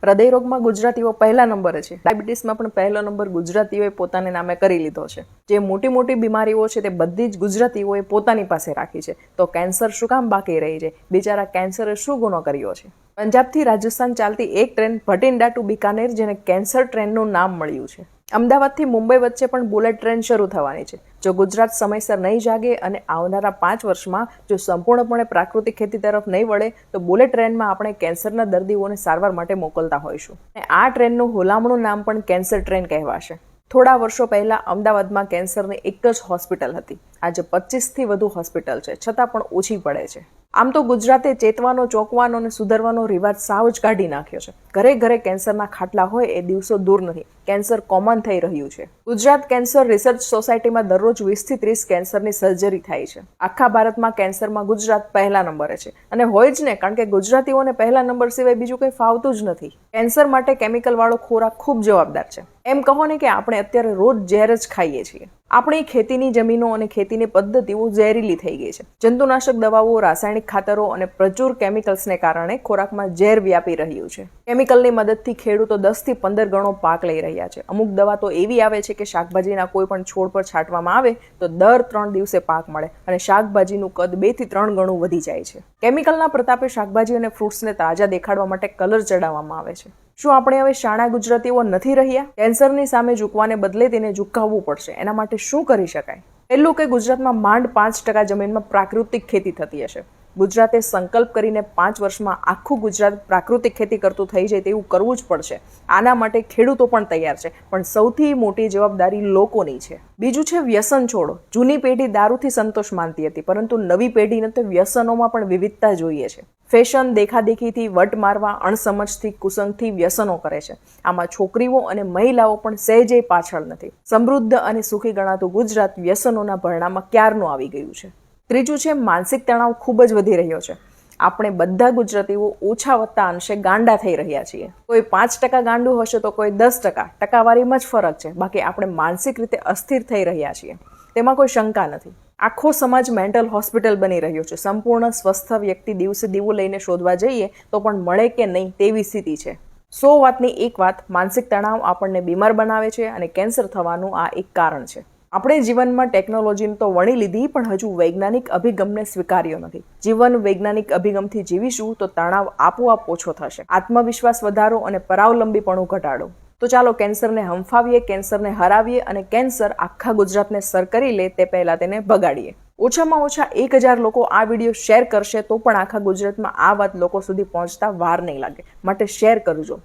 હૃદયરોગમાં ગુજરાતીઓ પહેલા નંબરે છે. ડાયાબિટીસમાં પણ પહેલો નંબર ગુજરાતીઓએ પોતાને નામે કરી લીધો છે. જે મોટી મોટી બીમારીઓ છે તે બધી જ ગુજરાતીઓએ પોતાની પાસે રાખી છે. તો કેન્સર શું કામ બાકી રહી છે? બિચારા કેન્સરે શું ગુનો કર્યો છે? પંજાબથી રાજસ્થાન ચાલતી એક ટ્રેન ભટિંડા ટુ બિકાનેર, જેને કેન્સર ટ્રેનનું નામ મળ્યું છે. અમદાવાદથી મુંબઈ વચ્ચે પણ બુલેટ ટ્રેન શરૂ થવાની છે. જો ગુજરાત સમયસર નહીં જાગે અને આવનારા 5 વર્ષમાં જો સંપૂર્ણપણે પ્રાકૃતિક ખેતી તરફ નહીં વળે તો બુલેટ ટ્રેનમાં આપણે કેન્સરના દર્દીઓને સારવાર માટે મોકલતા હોઈશું. આ ટ્રેનનું હુલામણું નામ પણ કેન્સર ટ્રેન કહેવાશે. થોડા વર્ષો પહેલા અમદાવાદમાં કેન્સરની એક જ હોસ્પિટલ હતી. આજે 25થી વધુ હોસ્પિટલ છે, છતાં પણ ઓછી પડે છે. આમ તો ગુજરાતે ચેતવાનો, ચોંકવાનો અને સુધરવાનો રિવાજ સાવ જ કાઢી નાખ્યો છે. ઘરે ઘરે કેન્સરના ખાટલા હોય એ દિવસો દૂર નથી. કેન્સર કોમન થઈ રહ્યું છે. ગુજરાત કેન્સર રિસર્ચ સોસાયટીમાં દરરોજ 20 થી 30 કેન્સરની સર્જરી થાય છે. આખા ભારતમાં કેન્સરમાં ગુજરાત પહેલા નંબરે છે. અને હોય જ ને, કારણ કે ગુજરાતીઓને પહેલા નંબર સિવાય બીજું કંઈ ફાવતું જ નથી. કેન્સર માટે કેમિકલ વાળો ખોરાક ખૂબ જવાબદાર છે. એમ કહો ને કે આપણે અત્યારે રોજ ઝેર જ ખાઈએ છીએ. આપણી ખેતીની જમીનો અને ખેતીની પદ્ધતિઓ ઝેરીલી થઈ ગઈ છે. જંતુનાશક દવાઓ, રાસાયણિક ખાતરો અને પ્રચુર કેમિકલ્સને કારણે ખોરાકમાં ઝેર વ્યાપી રહ્યું છે. કેમિકલની મદદથી ખેડૂતો 10 થી 15 ગણો પાક લઈ રહ્યા છે. અમુક દવા તો એવી આવે છે કે શાકભાજીના કોઈ પણ છોડ પર છાંટવામાં આવે તો દર 3 દિવસે પાક મળે અને શાકભાજીનું કદ 2 થી 3 ગણું વધી જાય છે. કેમિકલના પ્રતાપે શાકભાજી અને ફ્રૂટ્સને તાજા દેખાડવા માટે કલર ચડાવવામાં આવે છે. શું આપણે હવે શાણા ગુજરાતીઓ નથી રહ્યા? કેન્સરની સામે ઝૂકવાને બદલે તેને ઝુકાવવું પડશે. એના માટે શું કરી શકાય? પહેલું કે ગુજરાતમાં માંડ 5% જમીનમાં પ્રાકૃતિક ખેતી થતી હશે. ગુજરાતે સંકલ્પ કરીને 5 વર્ષમાં આખું ગુજરાત પ્રાકૃતિક ખેતી કરતું થઈ જાય તેવું કરવું જ પડશે. આના માટે ખેડૂતો પણ તૈયાર છે, પણ સૌથી મોટી જવાબદારી લોકોની છે. બીજું છે વ્યસન છોડો. જૂની પેઢી દારૂથી સંતોષ માનતી હતી, પરંતુ નવી પેઢીને તો વ્યસનોમાં પણ વિવિધતા જોઈએ છે. ફેશન, દેખાદેખીથી, વટ મારવા, અણસમજથી, કુસંગથી વ્યસનો કરે છે. આમાં છોકરીઓ અને મહિલાઓ પણ સહેજે પાછળ નથી. સમૃદ્ધ અને સુખી ગણાતું ગુજરાત વ્યસનોના ભરણામાં ક્યારનું આવી ગયું છે. ત્રીજું છે માનસિક તણાવ ખૂબ જ વધી રહ્યો છે. આપણે બધા ગુજરાતીઓ ઓછા વત્તા અંશે ગાંડા થઈ રહ્યા છીએ. કોઈ 5% ગાંડું હશે તો કોઈ 10%. ટકાવારીમાં જ ફરક છે. બાકી આપણે માનસિક રીતે અસ્થિર થઈ રહ્યા છીએ, તેમાં કોઈ શંકા નથી. આખો સમાજ મેન્ટલ હોસ્પિટલ બની રહ્યો છે. સંપૂર્ણ સ્વસ્થ વ્યક્તિ દિવસે દીવો લઈને શોધવા જઈએ તો પણ મળે કે નહીં તેવી સ્થિતિ છે. 100 વાતની એક વાત, માનસિક તણાવ આપણને બીમાર બનાવે છે અને કેન્સર થવાનું આ એક કારણ છે. આપણે જીવનમાં ટેકનોલોજીને તો વણી લીધી, પણ હજુ વૈજ્ઞાનિક અભિગમને સ્વીકાર્યો નથી. જીવન વૈજ્ઞાનિક અભિગમથી જીવીશું તો તણાવ આપોઆપ ઓછો થશે. આત્મવિશ્વાસ વધારો અને પરાવલંબીપણું ઘટાડો. તો ચાલો કેન્સરને હંફાવીએ, કેન્સરને હરાવીએ અને કેન્સર આખા ગુજરાતને સર કરી લે તે પહેલા તેને ભગાડીએ. ઓછામાં ઓછા 1000 લોકો આ વિડીયો શેર કરશે તો પણ આખા ગુજરાતમાં આ વાત લોકો સુધી પહોંચતા વાર નહીં લાગે. માટે શેર કરજો.